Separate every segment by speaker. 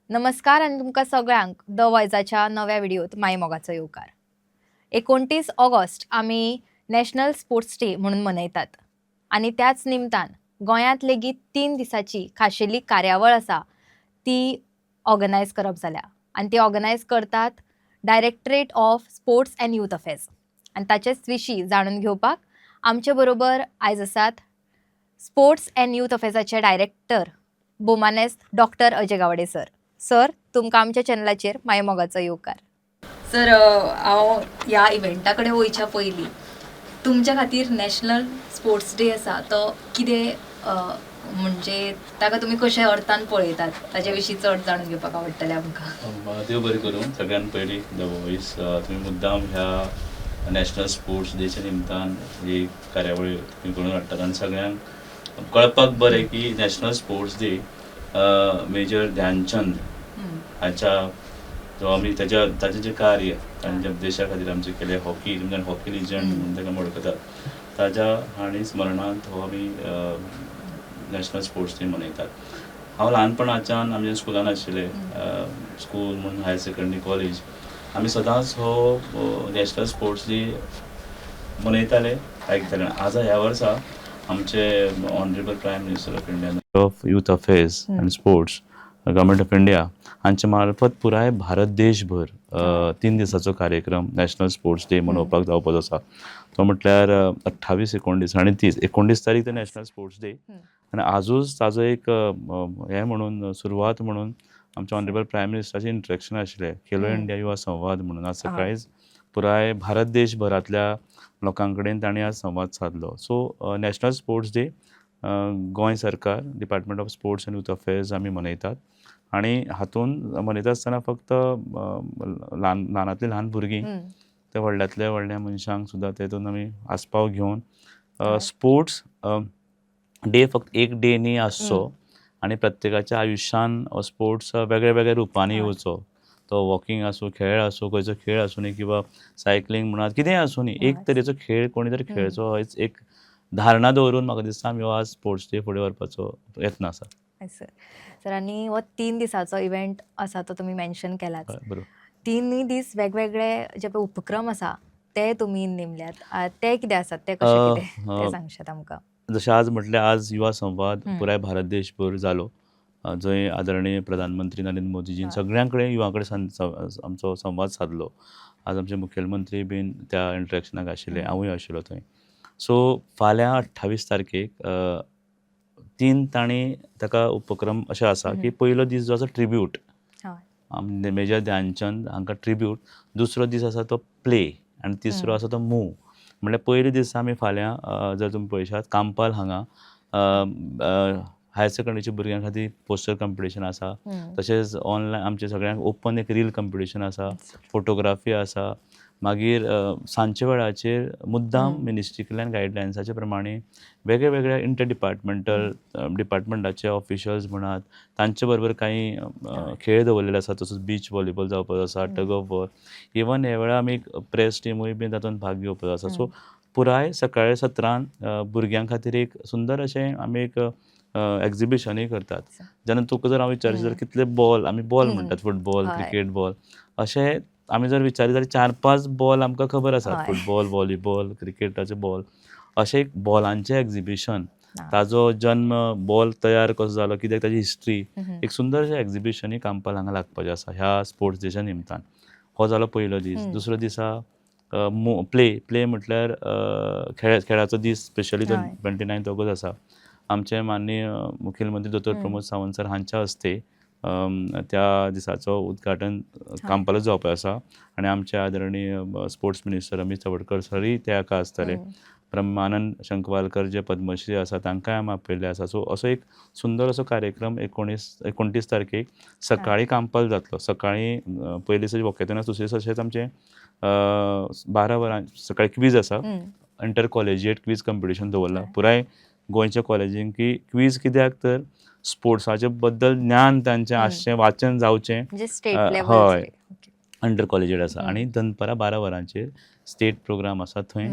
Speaker 1: नमस्कार आणि तुमकां सगळ्यांक द वॉयसाच्या नव्या व्हिडिओत माय मोगाचो येवकार. 29 ऑगस्ट आमी नॅशनल स्पोर्ट्स डे म्हणून मनयतात आणि त्याच निमतान गोंयांत लेगीत 3 दिसाची खाशेली कार्यावळ आसा ती ऑर्गनायज करप जाल्या आणि ती ऑर्गनायज करतात directorate of sports and youth affairs आणि ताचेच विशीं जाणून घेवपाक आमचे बरोबर आयज आसात स्पोर्ट्स अँड यूथ अफेर्साचे डायरेक्टर बोमानेस्त doctor Ajay Gawade sir. Sir तुमकां आमच्या चॅनलाचेर माय मोगाचो येवकार. सर हांव ह्या इव्हेंटा कडेन वयच्या पयलीं तुमच्या खातीर नॅशनल स्पोर्ट्स डे आसा तो कितें म्हणजे ताका तुमी कशे अर्थान पळयतात ताचे विशीं चड जाणून घेवपाक आवडटलें आमकां.
Speaker 2: देव बरें करूं. सगळ्यान पयलीं द वॉयस तुमी मुद्दाम ह्या नॅशनल स्पोर्ट्स डेच्या निमतान ही कार्यावळी तुमी करून हाडटात आनी सगळ्यांक कळपाक बरें की national sports day major Dhyanchand हाच्या जो आमी ताचें जें कार्य तांच्या देशा खातीर आमचें केलें हॉकी तुमच्यान हॉकी लिजंड म्हणून ताका वळखतात ताच्या हाणी स्मरणांत हो आमी नॅशनल स्पोर्ट्स डे मनयतात. हांव ल्हानपणाच्यान आमच्या स्कुलान आशिल्लें स्कूल म्हणून हायर सेकंडरी कॉलेज आमी सदांच हो नॅशनल स्पोर्ट्स डे मनयताले आयकताले. आज ह्या वर्सा आमचे honourable prime minister of India of youth affairs and sports government of India हांचे मार्फत पुराय भारत देशभर 3 दिसाचो कार्यक्रम नॅशनल स्पोर्ट्स डे मनोवपाक जावपाचो आसा. तो म्हटल्यार 28, 29 आनी 30. 29 तारीख ते नॅशनल स्पोर्ट्स डे आनी आजूच ताजो एक हें म्हणून सुरवात म्हणून आमच्या ऑनरेबल प्रायम मिनिस्टराचें इंट्रॅक्शन आशिल्लें खेलो इंडिया युवा संवाद म्हणून. आज सकाळींच पुराय भारत देशभरांतल्या लोकां कडेन ताणें आज संवाद साधलो. So national sports day Goa सरकार department of sports and youth affairs आमी मनयतात आनी हातूंत मनयता आसतना फक्त ल्हानांतली ल्हान भुरगीं ते व्हडल्यांतल्या व्हडल्या मनशांक सुद्दां तेतून आमी आस्पाव घेवन स्पोर्ट्स डे फक्त एक डे न्ही आसचो आनी प्रत्येकाच्या आयुश्यान स्पोर्ट्स वेगळ्या वेगळ्या रुपांनी येवचो. तो वॉकिंग आसूं, खेळ आसूं, खंयचो खेळ आसूं न्ही किंवा सायकलींग म्हणात कितेंय आसूं न्ही, एक तरेचो खेळ कोणी तरी खेळचो हेच एक धारणा दवरून म्हाका दिसता आमी हो आज स्पोर्ट्स डे फुडें व्हरपाचो यत्न आसा.
Speaker 1: सर सर आनी हो 3 दिसाचो इव्हेंट आसा तो तुमी मेन्शन केलाच.
Speaker 2: बरोबर.
Speaker 1: 3 दीस वेगवेगळे जे पळय उपक्रम आसा ते तुमी नेमल्यात ते कितें आसात ते कशे कितें ते सांगशात आमकां.
Speaker 2: जशें आज म्हटल्यार आज युवा संवाद पुराय भारत देशभर जालो जंय आदरणीय प्रधानमंत्री नरेंद्र मोदीजीन सगळ्यां कडेन युवा कडेन आमचो संवाद साधलो. आज आमचे मुखेलमंत्री बीन त्या इंट्रॅक्शनाक आशिल्ले, हांवूय आशिल्लो थंय. सो फाल्यां 28 तारखेक 3 तांणी ताका उपक्रम अशें आसा की पयलो दीस जो आसा ट्रिब्यूट मेजर ध्यानचंद हांकां ट्रिब्यूट. दुसरो दीस आसा तो प्ले आनी तिसरो आसा तो मूव. म्हणल्यार पयले दीस आमी फाल्यां जर तुमी पळयशात कांपाल हांगा हायर सेकंडरीच्या भुरग्यां खातीर पोस्टर कॉम्पिटिशन आसा. तशेंच ऑनलायन आमचे सगळ्यांक ओपन एक रील कॉम्पिटिशन आसा, फोटोग्राफी आसा. मागीर सांजचे वेळाचेर मुद्दाम मिनिस्ट्री कडल्यान गायडलायन्साचे प्रमाणे वेगळे वेगळ्या इंटर डिपार्टमेंटाचे ऑफिशल्स म्हणात तांचे बरोबर कांय खेळ दवरलेले आसा. तसोच बीच व्हॉलीबॉल जावपाचो आसा, टग ऑफ वॉर. इवन हे वेळा आमी एक प्रेस टीमूय बी तातूंत भाग घेवपाचो आसा. सो पुराय सकाळच्या सत्रान भुरग्यां खातीर एक सुंदर अशें आमी एक एक्झिबिशनूय करतात. जेन्ना तुका जर हांव विचारचें जाल्यार कितले बॉल आमी बॉल म्हणटात, फुटबॉल, क्रिकेट बॉल अशें आमी जर विचारलें जाल्यार 4-5 बॉल आमकां खबर आसात. फुटबॉल, व्हॉलीबॉल, क्रिकेटाचे बॉल अशें एक बॉलांचें एक्झिबिशन. ताजो जन्म बॉल तयार कसो जालो कित्याक ताजी हिस्ट्री एक सुंदरशें एक्झिबिशनूय कांपाल हांगा लागपाचें आसा ह्या स्पोर्ट्स डेच्या निमतान. हो जालो पयलो दीस. दुसरो दिसा प्ले म्हटल्यार खेळाचो दीस स्पेशली जो 29 ऑगस्ट आसा. आमचे माननीय मुखेलमंत्री दोतोर प्रमोद सावंत सर हांच्या हस्ते त्या दिसाचो उद्घाटन कांपालूच जावपाचो आसा आनी आमचे आदरणीय स्पोर्ट्स मिनिस्टर रमेश चवडकर सरूय त्या हाका आसतले. ब्रह्मानंद शंकवालकर जे पद्मश्री आसा तांकांय आमी आपयल्ले आसा. सो असो एक सुंदर असो कार्यक्रम 29 तारखेक सकाळीं कांपाल जातलो. सकाळीं पयले दिसा वॉकेथॉन आसा, दुसरे दिसा अशेंच आमचें 12 वरां सकाळीं क्वीज आसा. इंटर कॉलेजिएट क्वीज कॉम्पिटिशन दवरलां पुराय गोंयच्या कॉलेजींक की क्वीज कित्याक तर स्पोर्ट्साचे बद्दल ज्ञान तांचें आसचें, वाचन जावचें. हय अंडर कॉलेजिएट आसा आनी दनपारां 12 वरांचेर स्टेट प्रोग्राम आसा. थंय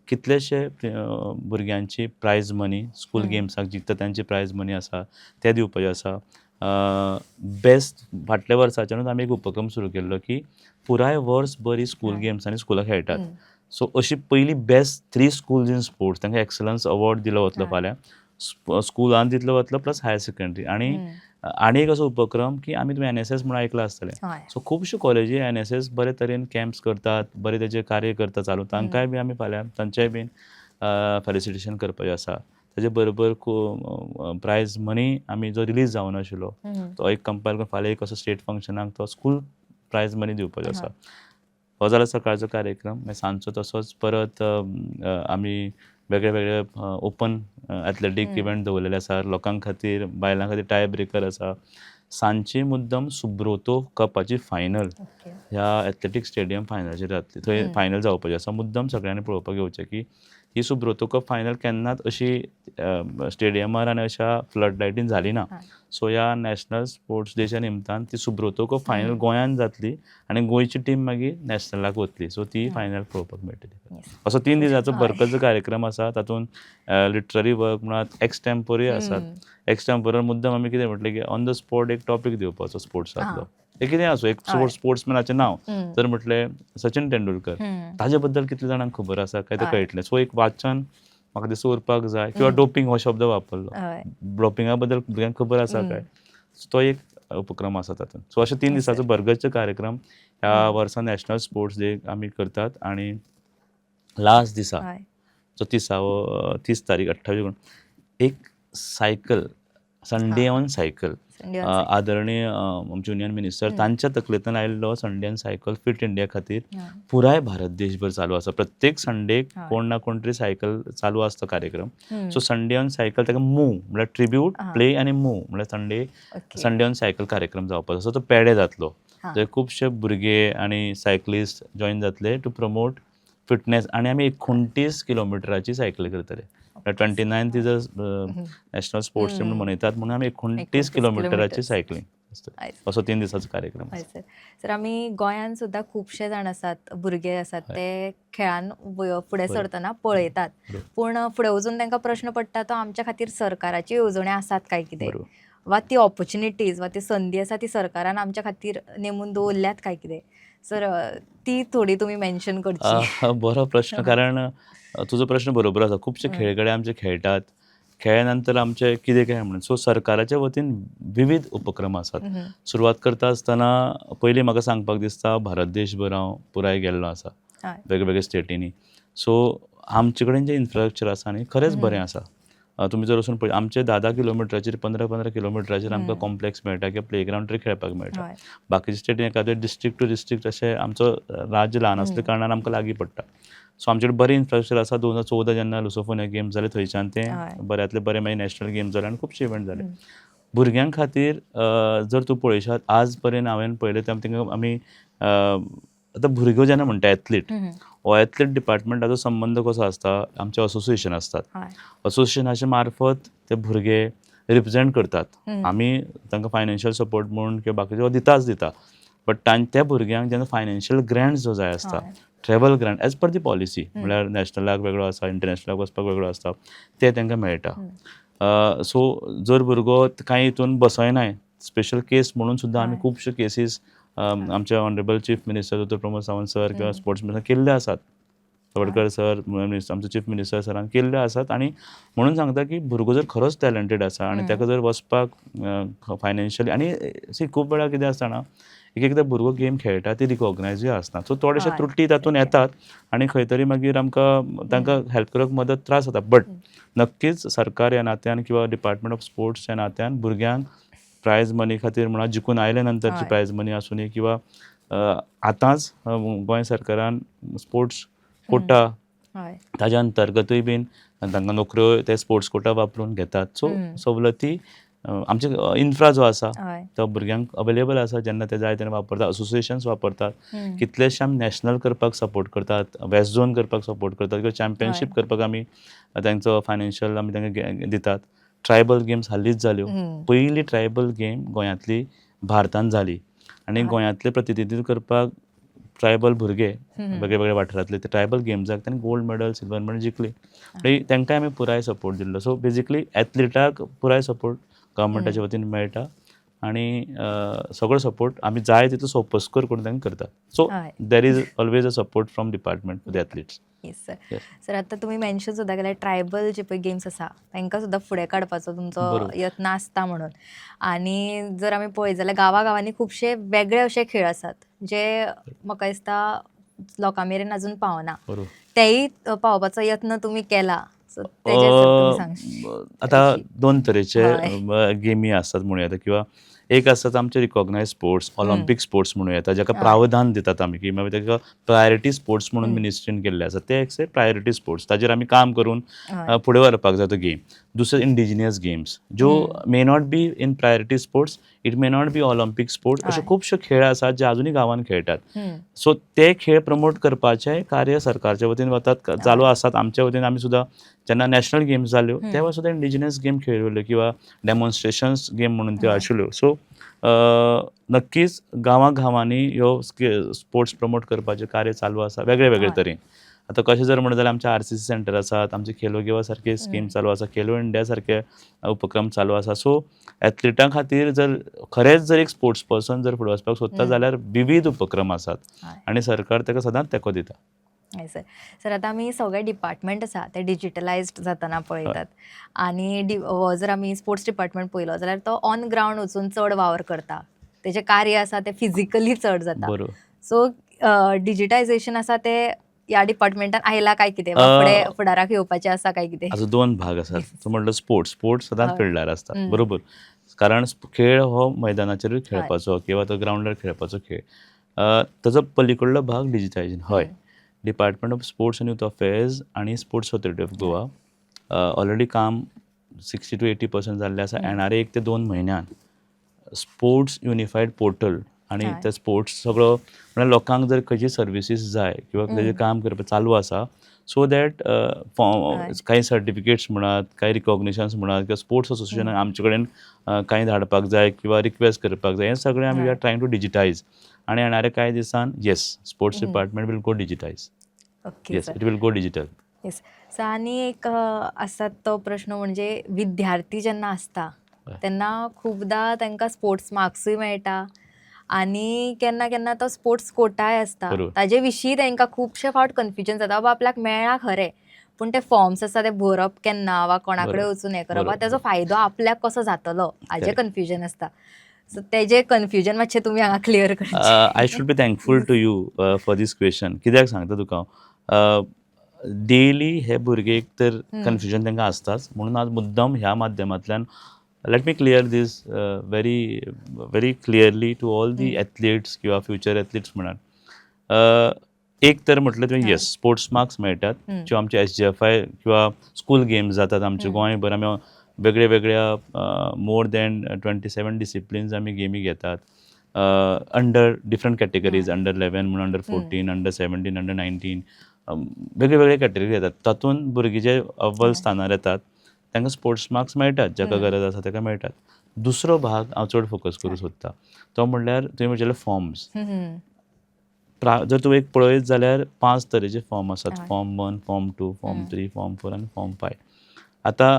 Speaker 2: कितलेशे भुरग्यांची प्रायज मनी स्कूल गेम्साक जिखता तांची प्रायज मनी आसा ते दिवपाचें आसा. बेस्ट फाटल्या वर्साच्यानूच आमी एक उपक्रम सुरू केल्लो की पुराय वर्स बरी स्कूल गेम्स आनी स्कुलां खेळटात. सो अशी पयली बेस्ट 3 स्कूल्स इन स्पोर्ट्स तांकां एक्सलन्स अवॉर्ड दिलो वतलो फाल्यां. स्कुलान दितलो वतलो प्लस हायर सेकंडरी आनी एक असो उपक्रम की आमी तुमी NSS म्हणून आयकलां आसतलें. सो खुबश्यो कॉलेजी NSS बरे तरेन कॅम्प्स करतात, बरे तेजें कार्य करता चालू. तांकांय बी आमी फाल्यां तांचेंय बीन फेलिसिटेशन करपाचें आसा. ताजे बरोबर प्रायज मनी आमी जो रिलीज जावं नाशिल्लो तो एक कंपायल करून फाल्यां एक असो स्टेट फंक्शनाक तो स्कूल प्रायज मनी दिवपाचो आसा. हो जालो सकाळचो कार्यक्रम. मागीर सांजचो तसोच परत आमी वेगळे वेगळे ओपन एथलेटीक इव्हेंट दवरलेले आसा. लोकां खातीर बायलां खातीर टाय ब्रेकर आसा. सांजची मुद्दम सुब्रोतो कपाची फायनल ह्या एथलेटीक स्टेडियम फायनलाचेर जातली. थंय फायनल जावपाची आसा. मुद्दम सगळ्यांनी पळोवपाक येवचें की ही सुब्रोतो कप फायनल केन्नाच अशी स्टेडियमार आनी अशा फ्लड लायटीन जाली ना. सो ह्या नॅशनल स्पोर्ट्स डेच्या निमतान ती सुब्रोतो कप फायनल गोंयांत जातली आनी गोंयची टीम मागीर नॅशनलाक वतली. सो ती फायनल पळोवपाक मेळटली. असो 3 दिसाचो बरकत कार्यक्रम आसा. तातूंत लिटररी वर्क म्हणत एक्सटेम्पोरी आसात. एक्सटेम्पोरर मुद्दम आमी कितें म्हटलें की ऑन द स्पॉट एक टॉपीक दिवपाचो स्पोर्ट्सांतलो. ते कितें आसूं एक स्पोर्ट्समॅनाचें नांव जर म्हटलें सचिन तेंडुलकर ताजे बद्दल कितले जाणांक खबर आसा काय तें कळटलें. सो एक वाचन म्हाका दिसता उरपाक जाय किंवा डोपिंग हो शब्द वापरलो. डोपिंगा बद्दल भुरग्यांक खबर आसा काय. सो तो एक उपक्रम आसा तातूंत. सो अशे 3 दिसाचो बरगतचे कार्यक्रम ह्या वर्सा नॅशनल स्पोर्ट्स डे आमी करतात. आनी लास्ट दिसा जो 30 तारीख 28 एक सायकल संडे ऑन सायकल आदरणीय आमचे युनियन मिनिस्टर तांच्या तकलेंतल्यान आयिल्लो Sunday on cycle fit India खातीर पुराय भारत देशभर चालू आसा. प्रत्येक संडेक कोण ना कोण तरी सायकल चालू आसता कार्यक्रम. सो संडे ऑन सायकल ताका मूव म्हणल्यार ट्रिब्यूट प्ले आनी मूव म्हणल्यार संडे ऑन सायकल कार्यक्रम जावपाचो. सो तो पेडे जातलो. थंय खुबशे भुरगे आनी सायकलिस्ट जॉयन जातले टू प्रमोट फिटनेस. आनी आमी 29 किलोमिटराची सायकल करतले. 29th is a national sports day म्हणून मनयतात म्हणून आमी 29 किलोमिटराची सायकलिंग असो 3 दिसाचो कार्यक्रम.
Speaker 1: सर आमी गोंयांत सुद्दां खुबशे जाण आसात भुरगे आसात ते खेळान फुडें सरतना पळयतात. पूण फुडें वचून तांकां प्रश्न पडटा तो आमच्या खातीर सरकाराच्यो येवजण्यो आसात काय कितें वा ती ऑपॉर्च्युनिटीज वा ती संदी आसा ती सरकारान आमच्या खातीर नेमून दवरल्यात काय कितें. सर ती थोडी तुमी मेन्शन करची.
Speaker 2: बरो प्रश्न. कारण तुजो प्रश्न बरोबर आसा. खुबशे खेळगडे आमचे खेळटात. खेळ्या नंतर आमचे कितें काय म्हणून. सो सरकाराच्या वतीन विविध उपक्रम आसात. सुरवात करता आसतना पयलीं म्हाका सांगपाक दिसता भारत देशभर हांव पुराय गेल्लो आसा वेगवेगळ्या स्टेटींनी. सो आमचे कडेन जें इन्फ्रास्ट्रक्चर आसा न्ही खरेंच बरें आसा. तुमी जर वचून पळय आमचे 10 किलोमिटराचेर 15 किलोमिटराचेर आमकां कॉम्प्लेक्स मेळटा किंवा प्लेग्रावंड तरी खेळपाक मेळटा. बाकीच्या स्टेटीन एखाद्या डिस्ट्रिक्ट टू डिस्ट्रिक्ट अशें आमचो राज्य ल्हान आसल्या कारणान आमकां लागीं पडटा. सो आमचे कडेन बरें इन्फ्रास्ट्रक्चर आसा. 2014 जेन्ना लुसोफोनिया गेम्स जाले थंयच्यान तें बऱ्यांतले बरें मागीर नॅशनल गेम्स जाले आनी खुबशे इव्हेंट जाले. भुरग्यां खातीर जर तूं पळयशात आज पर्यंत हांवें पळयलें तेन्ना आमी आतां भुरगो जेन्ना म्हणटा एथलीट हो एथलीट डिपार्टमेंटाचो संबंद कसो आसता. आमचे असोसिएशन आसतात. असोसिएशनाचे मार्फत ते भुरगे रिप्रेझेंट करतात. आमी तांकां फायनान्शियल सपोर्ट म्हणून किंवा बाकीचे दिता. बट त्या भुरग्यांक जेन्ना फायनान्शियल ग्रँट्स जो जाय आसता ट्रॅव्हल ग्रँट एज पर दी पॉलिसी म्हणल्यार नॅशनलाक वेगळो आसा इंटरनॅशनलाक वचपाक वेगळो आसता ते तांकां मेळटा. सो जर भुरगो कांय हितून बसयनाय स्पेशल केस म्हणून सुद्दां आमी खुबश्यो केसीस आमचे ऑनरेबल चीफ मिनिस्टर डॉ प्रमोद सावंत सर किंवा स्पोर्ट्स मिनिस्टर केल्ले आसात. तवडकर सर आमचे चीफ मिनिस्टर सरान केल्ले आसात. आनी म्हणून सांगता की भुरगो जर खरोच टॅलंटेड आसा आनी ताका जर वचपाक फायनान्शियली आनी खूब वेळार कितें आसता ना एकदां भुरगो गेम खेळटा ती रिकॉग्नायजूय आसना. सो थोडेशे त्रुटी तातूंत येतात आनी खंय तरी मागीर आमकां तांकां हेल्प करपाक मदत त्रास जाता. बट नक्कीच सरकार ह्या नात्यान किंवा डिपार्टमेंट ऑफ स्पोर्ट्स ह्या नात्यान भुरग्यांक प्रायज मनी खातीर म्हणा जिखून आयले नंतरची प्रायज मनी आसूं दी किंवा आतांच गोंय सरकारान स्पोर्ट्स कोटा ताज्या अंतर्गतूय बीन तांकां नोकऱ्यो ते स्पोर्ट्स कोटा वापरून घेतात. सो सवलती आमचे इन्फ्रा जो आसा तो भुरग्यांक अवेलेबल आसा. जेन्ना ते जाय तेन्ना वापरतात. असोसिएशन्स वापरतात. कितलेशे आमी नॅशनल करपाक सपोर्ट करतात. वेस्ट झोन करपाक सपोर्ट करतात किंवा चॅम्पियनशीप करपाक आमी तांचो फायनान्शियल आमी तांकां दितात. ट्रायबल गेम्स हालींच जाल्यो. पयली ट्रायबल गेम गोंयांतली भारतांत जाली आनी गोंयांतलें प्रतिनिधित्व करपाक ट्रायबल भुरगे वेगवेगळ्या वाठारांतले ते ट्रायबल गेम्साक तांणी गोल्ड मेडल सिल्वर मेडल जिखली. तांकांय आमी पुराय सपोर्ट दिल्लो. सो बेजिकली एथलीटाक पुराय सपोर्ट गव्हर्मेंटाच्या वतीन मेळटा. आणि सगळो सपोर्ट आमी जाय तितलो सोपस्कर करून तांकां करतात. सो
Speaker 1: हय.
Speaker 2: There is always a support from department for the athletes.
Speaker 1: Yes sir.
Speaker 2: Yes.
Speaker 1: Sir आता तुम्ही मेन्शन सुद्दां केल्यार ट्रायबल जे पळय गेम्स आसा तांकां सुद्दां फुडें काडपाचो तुमचो
Speaker 2: बरोबर.
Speaker 1: यत्न आसता म्हणून. आनी जर आमी पळयत जाल्यार गांवागांवांनी खुबशे वेगळे अशे खेळ आसात जे म्हाका दिसता लोकां मेरेन अजून पावना.
Speaker 2: बरोबर.
Speaker 1: तेय पावपाचो यत्न तुमी केला. सो तेजेर सर तुमी सांगशीत.
Speaker 2: आता दोन तरेचे
Speaker 1: हय.
Speaker 2: गेमी आसतात म्हणूं येता किंवा एक आसतात आमचे रिकॉग्नायज स्पोर्ट्स, ऑलिंपीक स्पोर्ट्स म्हणूं येता, जाका
Speaker 1: हय.
Speaker 2: प्रावधान दितात आमी की मागीर ताका प्रायोरिटी स्पोर्ट्स म्हणून
Speaker 1: हम्म.
Speaker 2: मिनिस्ट्रीन केल्ले आसा. ते एक प्रायोरिटी स्पोर्ट्स, ताजेर आमी काम करून
Speaker 1: हय.
Speaker 2: फुडें व्हरपाक जाय तो गेम. दुसरो इंडिजिनियस गेम्स ज्यो मे not be in priority sports, it may not B Olympic sports, अशे
Speaker 1: हय.
Speaker 2: खुबशे खेळ आसात जे अजुनूय गांवांत खेळटात.
Speaker 1: हम्म.
Speaker 2: सो ते खेळ प्रमोट करपाचें कार्य सरकारच्या वतीन वतात, चालू आसात. आमच्या वतीन आमी सुद्दां जेन्ना नॅशनल गेम्स जाल्यो तेव्हा सुद्दां इंडिजिनियस गेम खेळिल्ल्यो किंवा डेमॉन्स्ट्रेशन्स गेम म्हणून त्यो
Speaker 1: हय.
Speaker 2: आशिल्ल्यो. सो नक्कीच गांवांनी ह्यो स्पोर्ट्स प्रमोट करपाचें कार्य चालू आसा वेगळे वेगळे
Speaker 1: हय.
Speaker 2: तरेन. आतां कशें जर म्हणत जाल्यार आमचे RCC सेंटर आसात, आमचे खेलो इंडिया सारके स्कीम चालू आसा, खेलो इंडिया सारके उपक्रम चालू आसा. सो एथलीटां खातीर जर खरेंच जर एक स्पोर्ट्स पर्सन जर फुडें वचपाक सोदता जाल्यार विविध उपक्रम आसात
Speaker 1: हय.
Speaker 2: आनी सरकार ताका सदांच तेंको दिता.
Speaker 1: हय सर. सर आता आमी सगळे डिपार्टमेंट आसा ते डिजिटलायज्ड जाताना पळयतात. आनी हो जर आमी स्पोर्ट्स डिपार्टमेंट पळयलो जाल्यार तो ऑन ग्रावंड वचून चड वावर करता. तेजें कार्य आसा तें फिजिकली चड जाता.
Speaker 2: बरोबर.
Speaker 1: सो डिजिटायझेशन आसा ते ह्या डिपार्टमेंटान आयला काय कितें? वा फुडें फुडाराक येवपाचें आसा काय कितें?
Speaker 2: हाजो दोन भाग आसात. तो म्हणलो स्पोर्ट्स सदांच
Speaker 1: हय.
Speaker 2: फिल्डार आसता.
Speaker 1: हम्म.
Speaker 2: बरोबर. कारण खेळ हो मैदानाचेरूच खेळपाचो किंवा तो ग्रावंडार खेळपाचो खेळ. ताचो पलीकडलो भाग डिजिटायझेशन. हय. Department of sports and youth affairs आनी sports authority of Goa already काम 60 to 80% जाल्लें आसा. येणारे 1 ते 2 म्हयन्यान स्पोर्ट्स युनिफायड पोर्टल आनी
Speaker 1: हय.
Speaker 2: ते स्पोर्ट्स सगळो म्हळ्यार लोकांक जर खंयची सर्विसीस जाय किंवा तेजें काम करपाक चालू आसा, सो दॅट
Speaker 1: हय.
Speaker 2: काही सर्टिफिकेट्स म्हणात, काही रिकॉग्निशन्स म्हणात किंवा स्पोर्ट्स असोसिएशन आमचे कडेन काही धाडपाक जाय किंवा रिक्वेस्ट करपाक जाय, हें सगळें आमी we are trying to digitise. आनी येणाऱ्या कांय दिसान yes, sports department will go digitise.
Speaker 1: Okay
Speaker 2: yes,
Speaker 1: sir.
Speaker 2: It will go digital.
Speaker 1: Yes. So आनी एक आसा तो प्रश्न म्हणजे विद्यार्थी जेन्ना आसता तेन्ना खूबदां तांकां स्पोर्ट्स मार्क्सूय मेळटा आनी केन्ना केन्ना तो स्पोर्ट्स कोटाय आसता.
Speaker 2: बरोबर.
Speaker 1: ताजे विशीं तांकां खुबशे फावट कन्फ्युजन जाता. बाबा आपल्याक मेळ्ळा खरें पूण ते फॉर्म्स आसा ते भरप केन्ना वा कोणा कडेन
Speaker 2: बरोबर.
Speaker 1: वचून हें करप वा
Speaker 2: बरोबर.
Speaker 1: तेजो फायदो आपल्याक कसो जातलो हाजें
Speaker 2: Correct.
Speaker 1: कन्फ्युजन आसता. सो तेजें कन्फ्युजन मातशें तुमी हांगा क्लियर करचें.
Speaker 2: I should be thankful to you for this question. कित्याक सांगता तुका हांव, डेली हे भुरगे एक तर कन्फ्युजन तांकां आसताच. म्हणून आज मुद्दम ह्या माध्यमांतल्यान let me clear this very clearly to all the athletes किंवा फ्युचर एथलीट्स म्हणात. एक तर म्हटलं तुवें येस, स्पोर्ट्स मार्क्स मेळटात ज्यो आमचे SGFI किंवा स्कूल गेम्स जातात आमचे गोंयभर. आमी वेगळ्या वेगळ्या मोर दॅन 27 डिसिप्लिन्स आमी गेमी घेतात. अंडर डिफरंट कॅटेगरीज, अंडर 11 म्हणून अंडर 14, अंडर 17, अंडर 19 वेगळे वेगळे कॅटेगरी येतात. तातूंत भुरगीं जे अव्वल स्थानार येतात तांकां स्पोर्ट्स मार्क्स मेळटात, जाका गरज आसा ताका मेळटात. दुसरो भाग हांव चड फोकस करूं सोदता तो म्हणल्यार तुवें म्हणलें फॉर्म्स. जर तूं एक पळयत जाल्यार 5 तरेचे फॉर्म आसात. फॉर्म 1, फॉर्म 2, फॉर्म 3, फॉर्म 4 आनी फॉर्म 5. आतां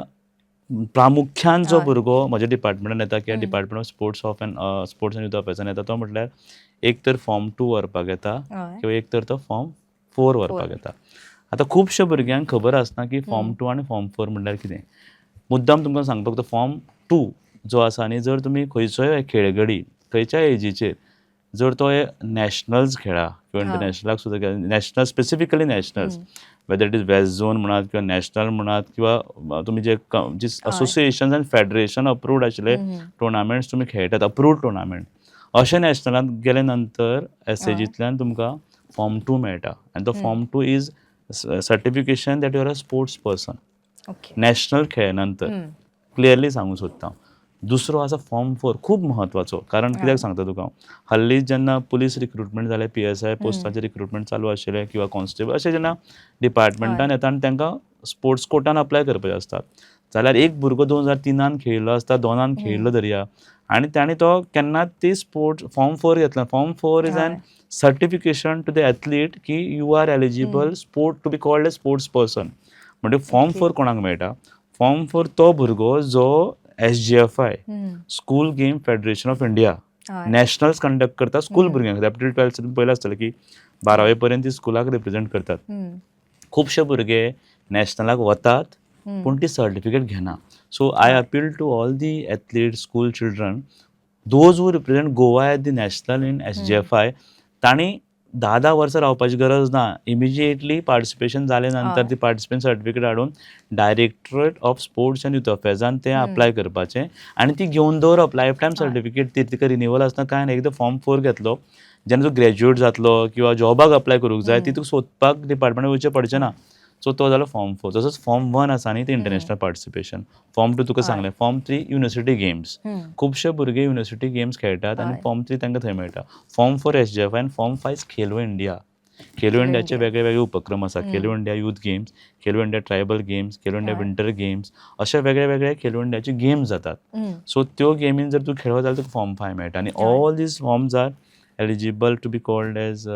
Speaker 2: प्रामुख्यान जो भुरगो म्हज्या डिपार्टमेंटान येता किंवा department of sports and youth अफेर्सान येता तो म्हटल्यार एक तर फॉर्म 2 व्हरपाक येता किंवा एक तर तो फॉर्म 4 व्हरपाक येता. आतां खुबश्या भुरग्यांक खबर आसना की फॉर्म 2 आनी फॉर्म 4 म्हणल्यार कितें. मुद्दाम तुमकां सांगपाक तो फॉर्म 2 जो आसा न्ही, जर तुमी खंयचोय खेळगडी खंयच्याय एजीचेर जर तो नॅशनल्स खेळा किंवा इंटरनॅशनलाक सुद्दां खेळा, national specifically nationals, weather it is waste zone म्हणात किंवा नॅशनल म्हणात किंवा तुमी जे असोसिएशन आनी फेडरेशन अप्रूव्ड आशिल्ले टुर्नामेंट्स तुमी खेळटात, अप्रूव्ड टुर्नामेंट, अशे नॅशनलांत गेले नंतर SAGंतल्यान तुमकां फॉर्म 2 मेळटा. आनी तो form 2 is certification that you are a sports person. National खेळ नंतर क्लियरली सांगूंक सोदता हांव. दुसरो आसा फॉर्म 4, खूब म्हत्वाचो. कारण कित्याक सांगता तुका हांव, हाल्ली जेन्ना पुलीस रिक्रुटमेंट जालें, PSI पोस्टाचें रिक्रुटमेंट चालू आशिल्लें किंवा कॉन्स्टेबल अशें जेन्ना डिपार्टमेंटान येता आनी तांकां स्पोर्ट्स कोटान अप्लाय करपाचें आसता जाल्यार एक भुरगो 2003 खेळिल्लो आसता, 2 खेळिल्लो धरया आनी ताणें तो केन्नाच ती स्पोर्ट्स फॉर्म 4 घेतला. Form 4 is an certification to the athlete की you are eligible sport to be called a sports person. म्हणजे फॉर्म 4 कोणाक मेळटा? फॉर्म 4 तो भुरगो जो SGFI
Speaker 1: हम्म.
Speaker 2: School game federation of India
Speaker 1: हय.
Speaker 2: नॅशनल्स कंडक्ट करता स्कूल
Speaker 1: हम्म.
Speaker 2: भुरग्यांक अप टू 12th पयलें आसतलें की 12वे पर्यंत ती स्कुलाक रिप्रेझेंट करतात.
Speaker 1: हम्म.
Speaker 2: खुबशे भुरगे नॅशनलाक वतात
Speaker 1: हम्म.
Speaker 2: पूण ती सर्टिफिकेट घेना. सो आय
Speaker 1: हय.
Speaker 2: Appeal to all the athletes school children those who represent Goa at the national in SGFI तांणी 10 वर्सां रावपाची गरज ना. इमिजिएटली पार्टिसिपेशन जाले नंतर
Speaker 1: हय.
Speaker 2: ती पार्टिसिपेंट सर्टिफिकेट हाडून directorate of sports and youth अफेर्सान तें अप्लाय करपाचें आनी ती घेवन दवरप लायफ टायम
Speaker 1: हय.
Speaker 2: सर्टिफिकेट ती तिका रिन्यूवल आसना कांय ना. एकदां फॉर्म 4 घेतलो जेन्ना तूं ग्रॅज्युएट जातलो किंवा जॉबाक अप्लाय करूंक जाय ती तुका सोदपाक डिपार्टमेंटान वयचें पडचें ना. सो तो जालो फॉर्म 4. तसोच फॉर्म 1 आसा न्ही ते इंटरनॅशनल पार्टिसिपेशन. फॉर्म 2 तुका
Speaker 1: हय.
Speaker 2: सांगलें. Form 3 university games.
Speaker 1: हम्म.
Speaker 2: खुबशे भुरगे युनिव्हर्सिटी गेम्स खेळटात आनी
Speaker 1: हय.
Speaker 2: फॉर्म 3 तांकां थंय मेळटा. फॉर्म 4 SGFI आनी फॉर्म 5 खेलो इंडिया. खेलो इंडियाचे
Speaker 1: इंडिया.
Speaker 2: वेगळे वेगळे उपक्रम आसा.
Speaker 1: हम्म.
Speaker 2: Khelo India youth games, Khelo India tribal games, Khelo India
Speaker 1: हय.
Speaker 2: विंटर गेम्स अशे वेगळे वेगळे खेलो इंडियाचे गेम्स जातात.
Speaker 1: हम्म.
Speaker 2: सो त्यो गेमीन जर तूं खेळत जाल्यार तुका फॉर्म 5 मेळटा आनी
Speaker 1: हय.
Speaker 2: All these forms are eligible to be called as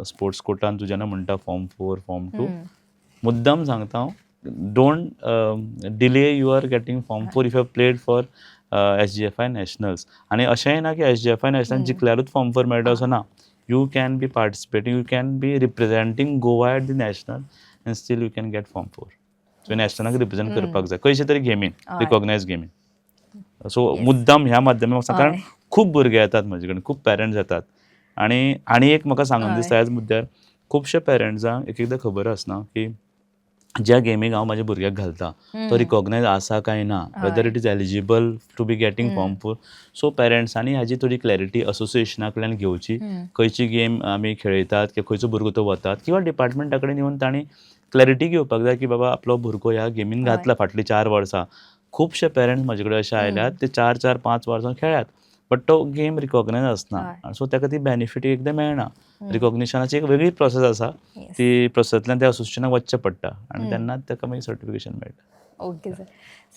Speaker 2: sports कोटान तूं जेन्ना म्हणटा फॉर्म 4 फॉर्म 2
Speaker 1: हम्म.
Speaker 2: मुद्दम सांगता हांव don't delay you are getting form 4 if you have played for SGFI nationals. आनी अशेंय ना की SGFI नॅशनल जिखल्यारूच फॉर्म 4 मेळटा असो ना. You can be participating, you can be representing Goa at the national and still you can get form 4. So नॅशनलाक represent करपाक जाय खंयचे तरी गेमीन,
Speaker 1: हय.
Speaker 2: रिकॉग्नायज गेमीन. So
Speaker 1: Yes.
Speaker 2: मुद्दम ह्या माध्यमांत म्हाका सांग कारण
Speaker 1: हय.
Speaker 2: खूब भुरगे येतात म्हजे कडेन, खूब पेरंट्स येतात आनी एक म्हाका सांगून
Speaker 1: हय.
Speaker 2: दिसता ह्याच मुद्द्यार खुबशे पेरंट्सांक एक एकदां खबर आसना की ज्या गेमीक हांव म्हाज्या भुरग्याक घालता तो
Speaker 1: हम्म.
Speaker 2: रिकॉग्नायज आसा काय ना, whether it is eligible to be getting form 4. So पेरंट्सांनी हाजी थोडी क्लॅरिटी असोसिएशना कडल्यान घेवची.
Speaker 1: हम्म.
Speaker 2: खंयची गेम आमी खेळयतात किंवा खंयचो भुरगो तो वतात किंवा डिपार्टमेंटा कडेन येवन तांणी क्लॅरिटी घेवपाक जाय की बाबा आपलो भुरगो ह्या गेमीन
Speaker 1: हय.
Speaker 2: घातला फाटलीं 4 वर्सां. खुबशे पेरंट्स म्हाजे कडेन अशे आयल्यात ते 4-4, 5 वर्सां खेळ्ळ्यात बट तो गेम रिकॉग्नायज आसना.
Speaker 1: हय.
Speaker 2: सो ताका ती बेनिफीट एकदां मेळना.
Speaker 1: हम्म.
Speaker 2: रिकॉग्निशनाची एक वेगळी प्रोसेस आसा.
Speaker 1: Yes.
Speaker 2: ती प्रोसेसांतल्यान त्या असोसिएशनाक वचचें पडटा आनी
Speaker 1: हम्म.
Speaker 2: तेन्नाच ताका मागीर सर्टिफिकेशन मेळटा.
Speaker 1: Okay sir.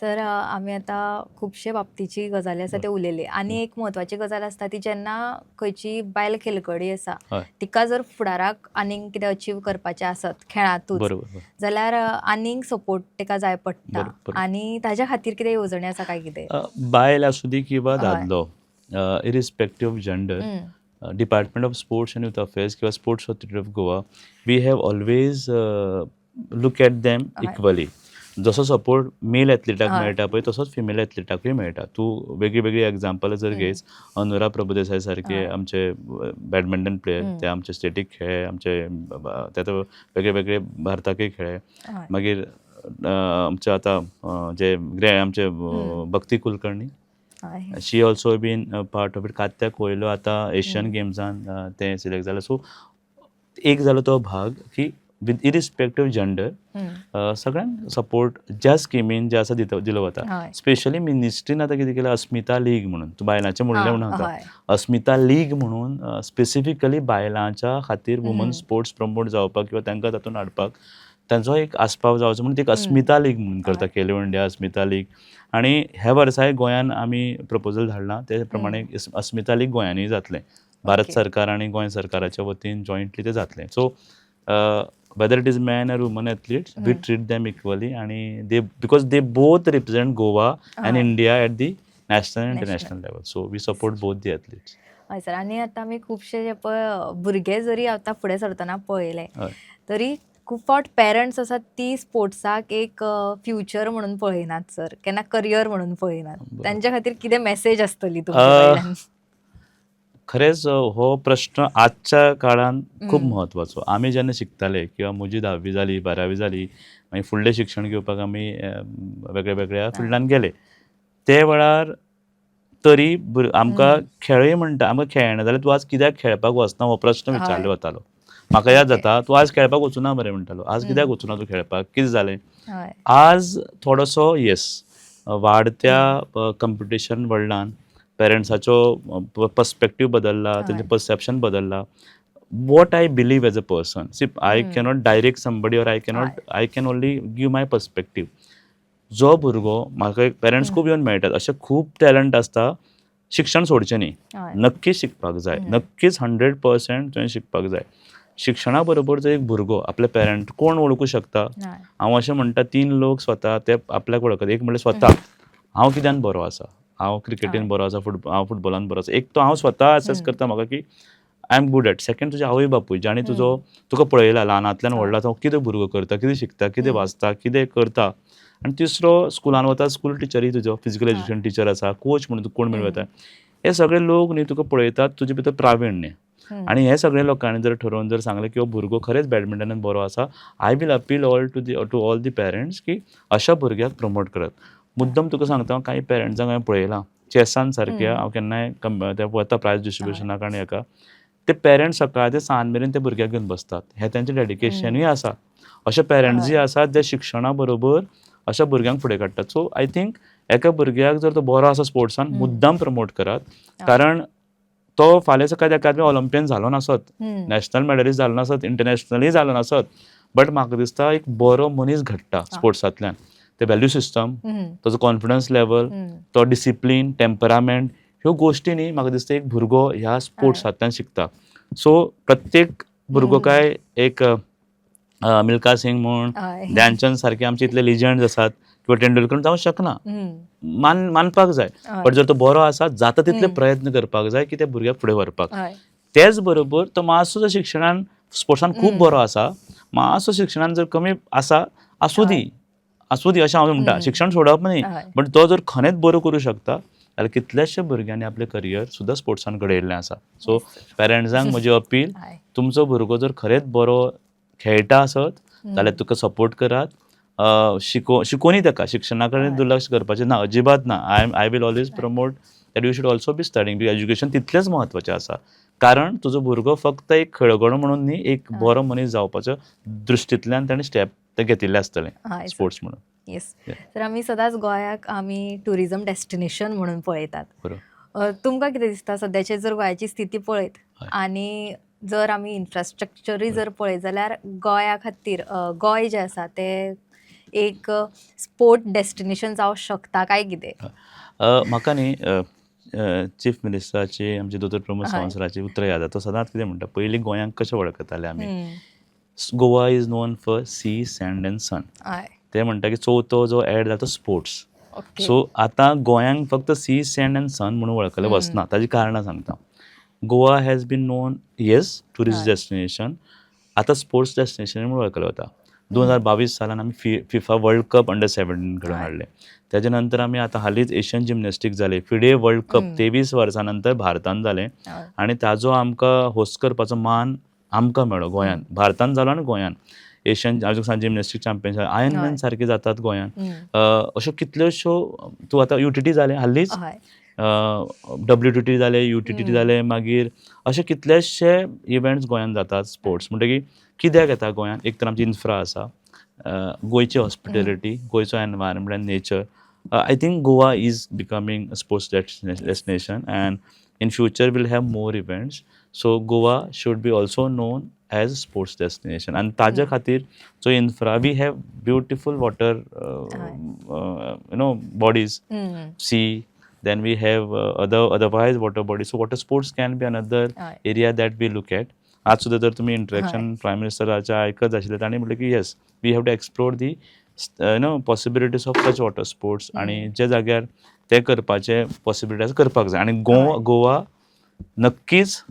Speaker 1: सर आमी आतां खुबशे बाबतीची गजाली आसा ते उलयले आनी एक म्हत्वाची गजाल आसता ती जेन्ना खंयची बायल खेळगडी आसा
Speaker 2: हय.
Speaker 1: तिका जर फुडाराक आनीक कितें अचीव करपाचें आसत खेळांतूच
Speaker 2: बरोबर.
Speaker 1: जाल्यार आनीक सपोर्ट ताका जाय पडटा
Speaker 2: बरोबर.
Speaker 1: आनी ताज्या खातीर कितें येवजणी आसा काय कितें?
Speaker 2: बायल आसूं दी किंवा
Speaker 1: हय.
Speaker 2: दादलो irrespective of gender
Speaker 1: hmm.
Speaker 2: Department of sports and youth affairs किंवा sports authority of Goa we have always look at them
Speaker 1: हय.
Speaker 2: इक्वली. जसो सपोर्ट मेल एथलीटाक
Speaker 1: हय.
Speaker 2: मेळटा पळय तसोच फिमेल एथलीटाकूय मेळटा. तूं वेगळी वेगळी एग्जांपल जर घेयस अनुरा प्रभुदेसाय सारके
Speaker 1: हय.
Speaker 2: आमचे बॅडमिंटन प्लेयर ते आमचे स्टेटीक खेळ्ळे, आमचे ते वेगळे वेगळे भारताकूय खेळ्ळे.
Speaker 1: हय.
Speaker 2: मागीर आमचे आतां जे आमचे भक्ती कुलकर्णी
Speaker 1: हय.
Speaker 2: She also been part of it. कात्याक वयलो आतां एशियन गेम्सान ते सिलेक्ट जालें. सो एक जालो तो भाग की विथ इरिस्पेक्टीव जेंडर
Speaker 1: हम्म.
Speaker 2: सगळ्यांक सपोर्ट ज्या स्किमीन जे आसा दिलो वता.
Speaker 1: हय.
Speaker 2: स्पेशली मिनिस्ट्रीन आतां कितें केलां अस्मिता लीग म्हणून तूं बायलांचें म्हणलें म्हणून सांगता.
Speaker 1: हय.
Speaker 2: अस्मिता लीग म्हणून स्पेसिफिकली बायलांच्या खातीर वुमन स्पोर्ट्स प्रमोट जावपाक किंवा तांकां तातूंत हाडपाक तांचो एक आस्पाव जावचो म्हणून एक अस्मिता लीग म्हणून करता. खेलो इंडिया अस्मिता लीग. आनी ह्या वर्साय गोंयान आमी प्रपोजल धाडलां ते प्रमाणे अस्मिता लीग गोंयानूय जातलें. भारत
Speaker 1: ओके.
Speaker 2: सरकार आनी गोंय सरकाराच्या वतीन जॉयंटली तें जातलें. So whether it is man or woman athletes, we treat them equally and because they both represent Goa and India at the national and international level. So we support both the athletes.
Speaker 1: हय sir. आनी आतां आमी खुबशे जे पळय भुरगे जरी आतां फुडें सरतना पळयले तरी खूब फावट पेरंट्स आसात ती स्पोर्ट्साक एक फ्युचर म्हणून पळयनात सर, केन्ना करियर म्हणून पळयनात. तांच्या खातीर कितें मेसेज आसतली तुमचे कडल्यान?
Speaker 2: खरेंच हो प्रश्न आजच्या काळान खूब म्हत्वाचो. आमी जेन्ना शिकताले किंवा म्हजी 10वी जाली 12वी जाली मागीर फुडलें शिक्षण घेवपाक आमी वेगळ्या वेगळ्या फिल्डान गेले. ते वेळार तरी आमकां खेळय म्हणटा आमकां खेळना जाल्यार तूं आज कित्याक खेळपाक वचना हो प्रश्न विचारलो वतालो. म्हाका याद जाता तूं आज खेळपाक वचूना मरे म्हणटालो. आज कित्याक वचूना तूं खेळपाक, कितें जालें? आज थोडोसो येस वाडत्या कंपिटिशन वर्ल्डान पेरंट्साचो पर्स्पेक्टीव बदलला, तेंचें परसेप्शन बदलला. What I believe as a person, see I cannot direct somebody or I can only give my perspective. जो भुरगो म्हाका एक पेरंट्स खूब येवन मेळटात अशें खूब टॅलंट आसता. शिक्षण सोडचें न्ही, नक्कीच शिकपाक जाय, नक्कीच 100% तुवें शिकपाक जाय. शिक्षणा बरोबर जर एक भुरगो आपले पेरंट कोण वळखूं शकता? हांव अशें म्हणटा 3 लोक स्वता ते आपल्याक वळखता. एक म्हणल्यार स्वता हांव कित्यान बरो आसा, हांव क्रिकेटीन बरो आसा, हांव फुटबॉलान बरो आसा. एक तो हांव स्वता एसेस करता म्हाका की I am good at. Second तुजे आवय बापूय जाणी तुका पळयला ल्हानांतल्यान व्हडला तो कितें भुरगो करता, कितें शिकता, कितें वाचता, कितें करता. आनी तिसरो स्कुलान वता, स्कूल टिचरी तुजो फिजिकल एज्युकेशन टीचर आसा, कोच म्हणून कोण मेळटा. हे सगळे लोक न्ही तुका पळयतात तुजे भितर प्रावीण्य. आनी हे सगळे लोकांनी जर ठरोवन जर सांगलें की हो भुरगो खरेंच बॅडमिंटनान बरो आसा, I will appeal to all the parents की अशा भुरग्याक प्रमोट करात. मुद्दम तुका सांगता, कांय पेरंट्सांक हांवें पळयलां चॅसान सारक्या, हांव केन्नाय ते वता प्रायज डिस्ट्रिब्युशनाक आनी हाका, ते पेरंट्स सकाळ ते सांज मेरेन ते भुरग्याक घेवन बसतात. हें तेंचें डेडिकेशनूय आसा. अशे पेरंट्स जे आसात ते शिक्षणा बरोबर अशा भुरग्यांक फुडें काडटात. सो आय थिंक एका भुरग्याक जर तो बरो आसा स्पोर्ट्सान मुद्दाम प्रमोट करात. कारण तो फाल्यां सकाळ एकादें ऑलिंपियन जालो नासत, नॅशनल मेडलिस्ट जालो नासत, इंटरनॅशनलूय जालो नासत, बट म्हाका दिसता एक बरो मनीस घडटा स्पोर्ट्सांतल्यान. ते व्हॅल्यू सिस्टम, ताजो कॉन्फिडन्स लेवल, तो डिसिप्लीन, टेम्परामेंट, ह्यो गोश्टी न्ही म्हाका दिसता एक भुरगो ह्या स्पोर्ट्सांतल्यान शिकता. सो प्रत्येक भुरगो काय एक मिल्खा सिंग म्हूण, ध्यानचंद सारके आमचे इतले लिजंड्स आसात किंवा तेंडुलकर जावं शकना, मानपाक जाय. बट जर तो बरो आसा जाता तितले प्रयत्न करपाक जाय की त्या भुरग्याक फुडें व्हरपाक. तेच बरोबर तो मातसो जर शिक्षणान स्पोर्ट्सान खूब बरो आसा, मातसो शिक्षणान जर कमी आसा, आसूं दी अशें हांव म्हणटा. शिक्षण सोडप न्ही, बट तो जर खरेंच बरो करूं शकता जाल्यार कितल्याशे भुरग्यांनी आपलें करियर सुद्दां स्पोर्ट्सान घडयल्लें आसा. सो पेरंट्सांक म्हजी अपील, तुमचो भुरगो जर खरेंच बरो खेळटा आसत जाल्यार तुका सपोर्ट करात. शिकोवनी ताका शिक्षणा कडेन दुर्लक्ष करपाचें ना, अजिबात ना. I will always promote that you should also be studying. Education तितलेंच म्हत्वाचें आसा. कारण तुजो भुरगो फक्त एक खेळगडो म्हणून न्ही, एक बरो मनीस जावपाच्या दृश्टींतल्यान ताणें स्टेप ते घेतिल्लें आसतलें स्पोर्ट्स म्हणून.
Speaker 1: येस. तर आमी सदांच गोंयाक आमी टुरिजम डेस्टिनेशन म्हणून पळयतात. तुमकां कितें दिसता सद्याची जर गोंयाची स्थिती पळयत आनी जर आमी इन्फ्रास्ट्रक्चरूय जर पळयत जाल्यार गोंया खातीर गोंय जें आसा तें एक स्पोर्ट डेस्टिनेशन जावं शकता काय कितें?
Speaker 2: म्हाका न्ही चीफ मिनिस्टराची आमचे दोतोर प्रमोद सावंत सराची उतरां याद जाता. तो सदांच कितें म्हणटा, पयलीं गोंयांक कशें वळखताले आमी, Goa is known for sea, sand and sun. ते म्हणटा की चवथो जो एड जाता स्पोर्ट्स. सो आतां गोंयांक फक्त सी, सँड एंड सन म्हणून वळखलें वचना. ताजी कारणां सांगता. Goa has been known yes tourist destination, आतां स्पोर्ट्स डेस्टिनेशन म्हणून वळखलें वता. 2022 सालान आमी फिफा वर्ल्ड कप अंडर-17 घडोवन हाडले. तेजे नंतर आमी आतां हालींच एशियन जिमनॅस्टीक जालें, फिडे वर्ल्ड कप 23 वर्सां नंतर भारतान जालें. आनी ताजो आमकां होस्ट करपाचो मान आमकां मेळ्ळो गोंयान. भारतान जालो आनी गोंयान. एशियन जिमनॅस्टीक चॅम्पियनशीप, आयर्नमॅन सारके जातात गोंयान. अश्यो कितल्योश्यो, तूं आतां UTT जालें हालींच, WTT जालें, UTT जालें, मागीर अशे कितलेशे इव्हेंट्स गोंयान जातात स्पोर्ट्स. म्हणटकीर कित्याक येता गोंयान? एक तर आमची इन्फ्रा आसा, गोंयची हॉस्पिटॅलिटी, गोंयचो environment and nature. I think Goa is becoming a sports destination and in future we'll have more events. So Goa should be also known as a sports destination. And ताज्या खातीर जो infra, we have beautiful water bodies, sea, then we have otherwise water bodies. So water sports can be another area that we look at. आज सुद्धा जर तुम्ही interaction prime मिनिस्टराच्या आयकत आशिल्ले, तांणी म्हटलें की yes we have to explore the possibilities of such water sports. आनी जे जाग्यार ते करपाचे पॉसिबिलिटीज करपाक जाय. आनी गोवा नक्कीच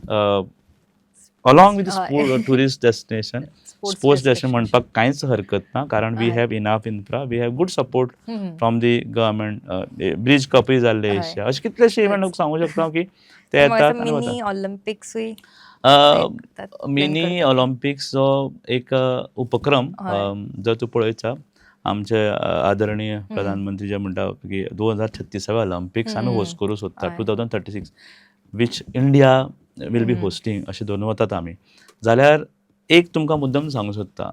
Speaker 2: along with tourist destination, sports destination म्हणपाक कांयच हरकत ना. कारण we have enough infra, we have good support from the government. ब्रिज कपय जाल्ले एशिया, अशे कितलेशे इव्हेंट सांगू शकता की ते येतात.
Speaker 1: मिनी ऑलिम्पिक्सूय,
Speaker 2: मिनी ऑलिम्पिक्स जो एक उपक्रम जर तूं पळयता, आमचे आदरणीय प्रधानमंत्री जे म्हणटा की 2036 ऑलिम्पिक्स आमी होस्ट करूं सोदता 2036, वीच इंडिया वील बी होस्टींग अशें धरून वतात आमी. जाल्यार एक तुमकां मुद्दम सांगूं सोदता,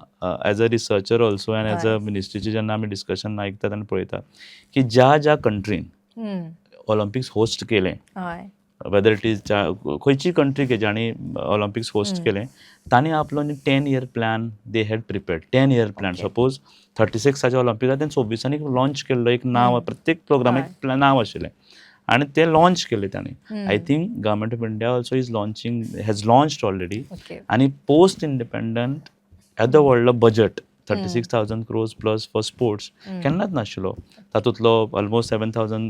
Speaker 2: as a researcher also and as a मिनिस्ट्रीची जेन्ना आमी डिस्कशन आयकतात आनी पळयतात की ज्या कंट्रीन ऑलिम्पिक्स होस्ट केलें, वेदर इट इज खंयची कंट्री की जाणी ऑलिम्पिक्स होस्ट केलें, तांणी आपलो 10 year plan they had prepared. 10 year plan. Suppose 36 Olympic तें 24 लॉन्च केल्लो एक नांव, प्रत्येक प्रोग्रामाक नांव आशिल्लें आनी तें लॉन्च केलें तांणी. I think government of India also is launching, has launched already. आनी पोस्ट इंडिपेंडंट येदो व्हडलो budget 36,000 crores plus for sports केन्नाच नाशिल्लो. तातूंतलो almost 7,000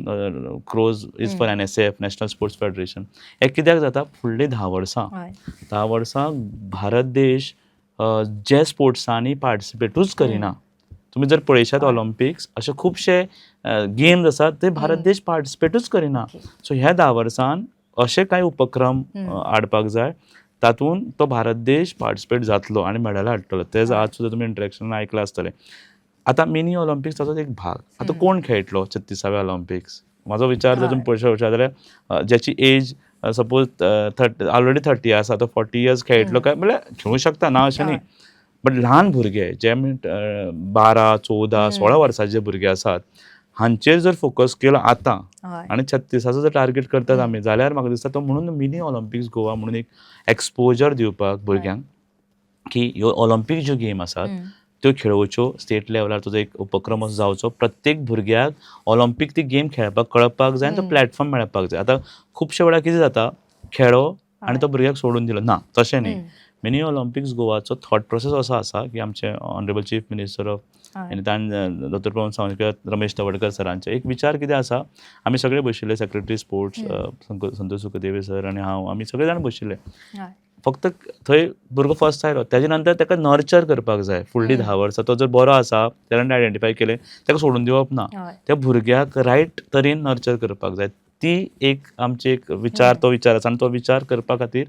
Speaker 2: crores is for NSF, national sports federation. हे कित्याक जाता, फुडलीं 10 वर्सां भारत देश जे स्पोर्ट्सांनी पार्टिसिपेटूच करिना. तुम्ही जर पळयशात ऑलिंपिक्स अशे खुबशे गेम्स आसात ते भारत देश पार्टिसिपेटूच करिना. सो ह्या 10 वर्सान अशे कांय उपक्रम हाडपाक जाय तातूंत तो भारत देश पार्टिसिपेट जातलो आनी मेडलां हाडटलो. तेच आज सुद्दां तुमी इंटरेक्शन आयकलां आसतलें. आतां मिनी ऑलिंपिक्स ताचो एक भाग. आतां कोण खेळटलो 36वे ऑलिंपिक्स? म्हाजो विचार जर तुमी पळयशात जाल्यार ज्याची एज सपोज ऑलरेडी 30 आसा तो 40 इयर्स खेळटलो काय, म्हळ्यार खेळूं शकता ना अशें न्ही. बट ल्हान भुरगे जे 12, 14, 16 वर्साचे भुरगे आसात हांचेर जर फोकस केलो आतां आनी 36ाचो जर टार्गेट करतात आमी जाल्यार म्हाका दिसता तो म्हणून मिनी ऑलिंपिक्स गोवा म्हणून एक एक्सपोजर दिवपाक भुरग्यांक की ह्यो ऑलिंपिक ज्यो गेम आसात त्यो खेळोवच्यो. स्टेट लेवलार तुजो एक उपक्रम असो जावचो. प्रत्येक भुरग्याक ऑलिंपिक ती गेम खेळपाक कळपाक जाय आनी तो प्लॅटफॉर्म मेळपाक जाय. आतां खुबशे वेळार कितें जाता, खेळ्ळो आनी तो भुरग्याक सोडून दिलो. ना, तशें न्ही. मिनी ऑलिंपिक्स गोवाचो थॉट प्रोसेस असो आसा की आमचे ऑनरेबल चीफ मिनिस्टर ऑफ आनी डॉ. प्रमोद सावंतकर, रमेश तवडकर सरांचे एक विचार कितें आसा, आमी सगळे बशिल्ले, secretary sports Santosh Sukhdeve sir आनी हांव, आमी सगळे जाण बशिल्ले. फक्त थंय भुरगो फर्स्ट आयलो, तेजे नंतर ताका नर्चर करपाक जाय. फुडलीं 10 वर्सां तो जर बरो आसा, टॅलंट आयडेंटिफाय केलें, ताका सोडून दिवप ना. त्या भुरग्याक रायट तरेन नर्चर करपाक जाय. ती एक आमची एक विचार, तो विचार आसा. आनी तो विचार करपा खातीर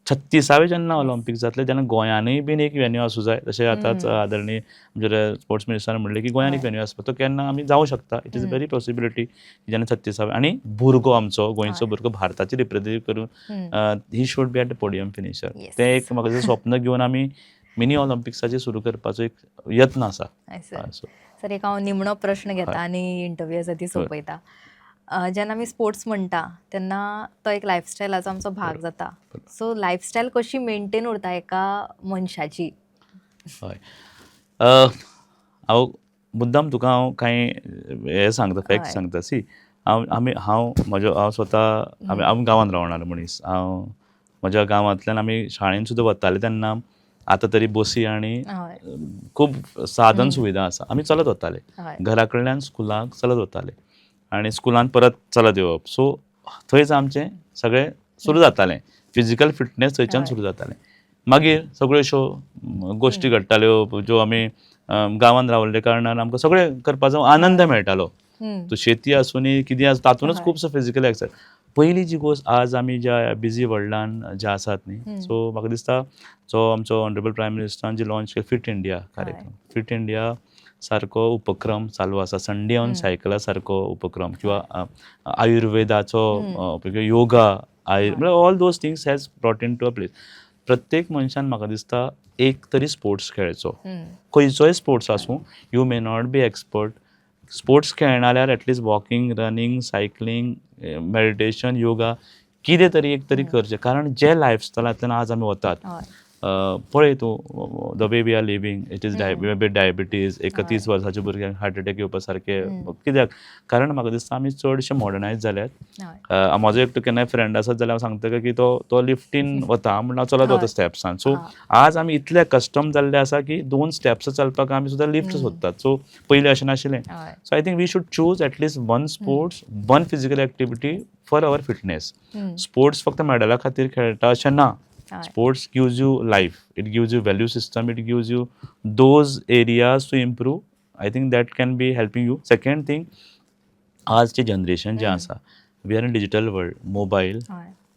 Speaker 2: 36वे जेन्ना ऑलिंपिक जातले तेन्ना गोंयांनूय बीन एक वेन्यू आसूं जाय. जशें आतांच आदरणीय आमचे स्पोर्ट्स मिनिस्टरान म्हणलें की गोंयान एक वेन्यू आसता, तो केन्ना आमी जावं शकता. It is a very possibility जेन्ना 36वे आनी भुरगो आमचो गोंयचो भुरगो भारताची रिप्रेझेंट करून he should be at the podium finisher. तें एक म्हाका दिसता स्वप्न घेवन आमी मिनी ऑलिंपिक्साची सुरू करपाचो एक यत्न आसा.
Speaker 1: सर, एक हांव निमणो प्रश्न घेता आनी इंटरव्यू आसा ती सोंपयता. जेन्ना आमी स्पोर्ट्स म्हणटा तेन्ना तो एक लायफस्टायलाचो आमचो भाग जाता. सो लायफस्टायल कशी मेंटेन उरता एका मनशाची?
Speaker 2: हय, हांव मुद्दाम तुका हांव कांय हे सांगता, फॅक्ट सांगता. सी, हांव स्वता हांव गांवांत रावणारो मनीस. हांव म्हज्या गांवांतल्यान आमी शाळेन सुद्दां वताले तेन्ना आतां तरी बसी आनी खूब साधन सुविधा आसा. आमी चलत वताले, घरा कडल्यान स्कुलाक चलत वताले आनी स्कुलान परत चलत येवप. सो थंयच आमचें सगळें सुरू जातालें. फिजिकल फिटनेस थंयच्यान सुरू जातालें. मागीर सगळ्योशो गोश्टी घडटाल्यो ज्यो आमी गांवांत रावल्ले कारणान आमकां सगळें करपाचो आनंद मेळटालो. तो शेती आसूं नी कितें आसूं, तातूंतच खुबसो फिजिकल एक्सरसायज. पयली जी गोश्ट आज आमी ज्या बिजी वर्ल्डान जे आसात न्ही, सो म्हाका दिसता जो आमचो ऑनरेबल प्रायम मिनिस्टरान जी लॉन्च केली फिट इंडिया कार्यक्रम, फिट इंडिया सारको उपक्रम चालू आसा. संडे ऑन सायकला सारको उपक्रम किंवा आयुर्वेदाचो योगा, म्हळ्यार all those things has brought in to a place. प्रत्येक मनशान म्हाका दिसता एक तरी स्पोर्ट्स खेळचो. खंयचोय स्पोर्ट्स आसूं, you may not be expert. Sports खेळना जाल्यार at least walking, running, cycling, meditation, yoga कितें तरी एक तरी करचें. कारण जे लायफस्टायलांतल्यान आज आमी वतात, पळय तूं the way we are living, it is diabetes. 31 वर्साच्या भुरग्यांक हार्ट अटॅक येवपा सारके. कित्याक? कारण म्हाका दिसता आमी चडशे मॉडर्नायज जाल्यात. म्हाजो एकटो केन्नाय फ्रेंड आसत जाल्यार हांव सांगता की तो लिफ्टीन वता म्हणून हांव चलत वता स्टेप्सान. सो आज आमी इतले कस्टम जाल्ले आसा की 2 स्टेप्स चलपाक आमी सुद्दां लिफ्ट सोदतात. सो पयलीं अशें नाशिल्लें. So I think we should choose एटलीस्ट 1 sports, 1 physical activity for our fitness. Sports फक्त मेडला खातीर खेळटा अशें ना. Sports gives you life, it gives you value system, it gives you those areas to improve. I think that can be helping you. Second thing, आजचे generation जे आसा, we are in digital world, mobile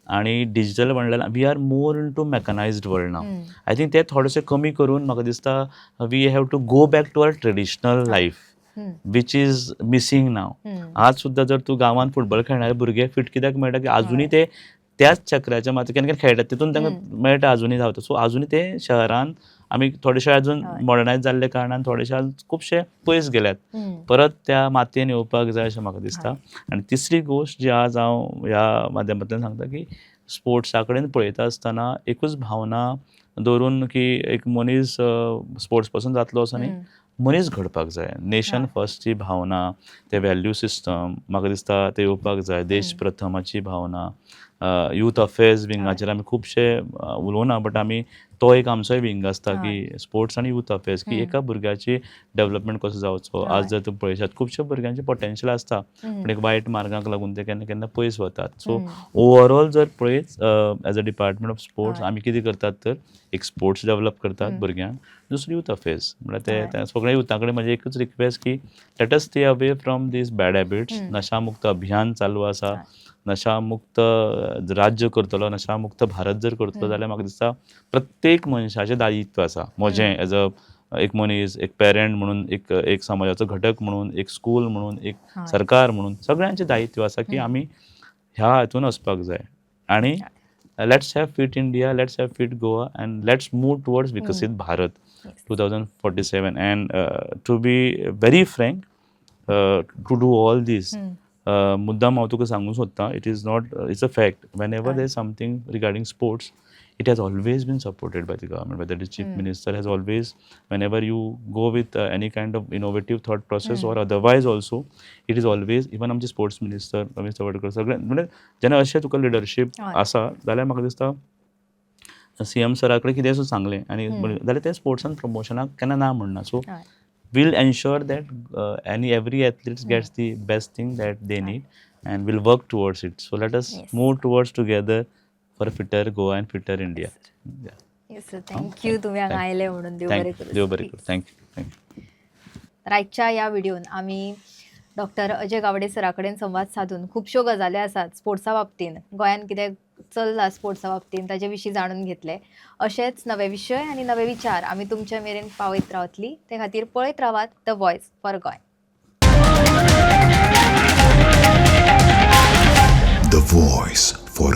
Speaker 2: आणि digital वर्ल्डान we are more into mechanised world now. I think ते थोडेशें कमी करून म्हाका दिसता we have to go back to our traditional life which is missing now. आज सुद्दां जर तूं गांवांत फुटबॉल खेळणारे भुरगे फिट कित्याक मेळटा की आजुनी ते त्याच चक्राच्या मात केन्ना केन्ना खेळटात तितून तांकां मेळटा आजुनी धांवता. सो आजुनी ते शहरान आमी थोडेशे अजून मॉडर्नायज जाल्ले कारणान थोडेशे खुबशे पयस गेल्यात. परत त्या मातयेन येवपाक जाय अशें म्हाका दिसता. आनी तिसरी गोश्ट जी आज हांव ह्या माध्यमांतल्यान सांगता की स्पोर्ट्सा कडेन पळयता आसतना एकूच भावना दवरून की एक मनीस स्पोर्ट्स पासून जातलो असो न्ही, मनीस घडपाक जाय. नेशन फर्स्टची भावना, ते व्हॅल्यू सिस्टम म्हाका दिसता ते येवपाक जाय. देश प्रथमाची भावना, यूथ अफेर्स विंगाचेर आमी खुबशे उलोवना बट आमी तो एक आमचोय विंग आसता
Speaker 1: हय.
Speaker 2: की स्पोर्ट्स आनी यूथ अफेर्स की एका भुरग्याची डेव्हलपमेंट कसो जावचो.
Speaker 1: हय.
Speaker 2: आज जर तुम्ही पळयशात खुबश्या भुरग्यांचे पोटेन्शियल आसता
Speaker 1: हम्म.
Speaker 2: पूण एक वायट मार्गाक लागून ते केन्ना केन्ना पयस वतात. सो
Speaker 1: हम्म.
Speaker 2: ओवरऑल जर पळयत as a department of sports
Speaker 1: हय.
Speaker 2: आमी कितें करतात तर एक स्पोर्ट्स डेव्हलप करतात
Speaker 1: हम्म.
Speaker 2: भुरग्यांक. दुसरी यूथ अफेर्स म्हणल्यार
Speaker 1: हय.
Speaker 2: ते सगळ्या युथा कडेन म्हजी एकूच रिक्वेस्ट की let us stay away from this bad habits.
Speaker 1: हम्म.
Speaker 2: नशामुक्त अभियान चालू आसा.
Speaker 1: हय.
Speaker 2: नशामुक्त राज्य करतलो, नशामुक्त भारत जर करतलो जाल्यार म्हाका दिसता प्रत्येक मनशाचें दायित्व आसा. म्हजें एज अ एक मनीस, एक पेरंट म्हणून, एक समाजाचो घटक म्हणून, एक स्कूल म्हणून, एक
Speaker 1: हय.
Speaker 2: सरकार म्हणून सगळ्यांचें दायित्व आसा की
Speaker 1: हम्म.
Speaker 2: आमी ह्या हातून वचपाक जाय. आनी let's have fit India, let's have feet Goa end let's move towards विकसीत Bharat
Speaker 1: Yes.
Speaker 2: 2047. And to be very frank, to do all this,
Speaker 1: हम्म.
Speaker 2: मुद्दाम हांव तुका सांगूंक सोदतां, it is not, it's a fact. whenever
Speaker 1: Right.
Speaker 2: there is something regarding sports, it has always been supported by the government, whether the chief minister has always, whenever you go with any kind of innovative thought process or otherwise also, it is always, even आमचे sports minister Ramesh चवडकर सगळे म्हणजे जेन्ना अशें तुका leadership
Speaker 1: हय.
Speaker 2: आसा जाल्यार म्हाका दिसता सीएम सरा कडेन कितें सुद्दां सांगलें आनी जाल्यार ते स्पोर्ट्सान प्रमोशनाक केन्ना ना म्हणना. सो
Speaker 1: हय.
Speaker 2: we'll ensure that every athlete gets the best thing that they need, and we'll work towards it. So let us
Speaker 1: Yes.
Speaker 2: move towards together for a fitter Goa and fitter India. Yeah.
Speaker 1: Yes thank you तुम्ही हांगा आयले म्हणून. देव बरें करूं.
Speaker 2: देव बरें करूं. Thank you.
Speaker 1: तर आजच्या ह्या व्हिडिओन आमी डॉक्टर अजय गावडे सरा कडेन संवाद साधून खुबश्यो गजाली आसात स्पोर्ट्सा बाबतीन, गोंयान कितें चल्लां स्पोर्ट्सा बाबतीन ताचे विशीं जाणून घेतले. अशेच नवे विशय आनी नवे विचार आमी तुमच्या मेरेन पावयत रावतली. ते खातीर पळयत रावात the voice for Goa.
Speaker 3: The voice for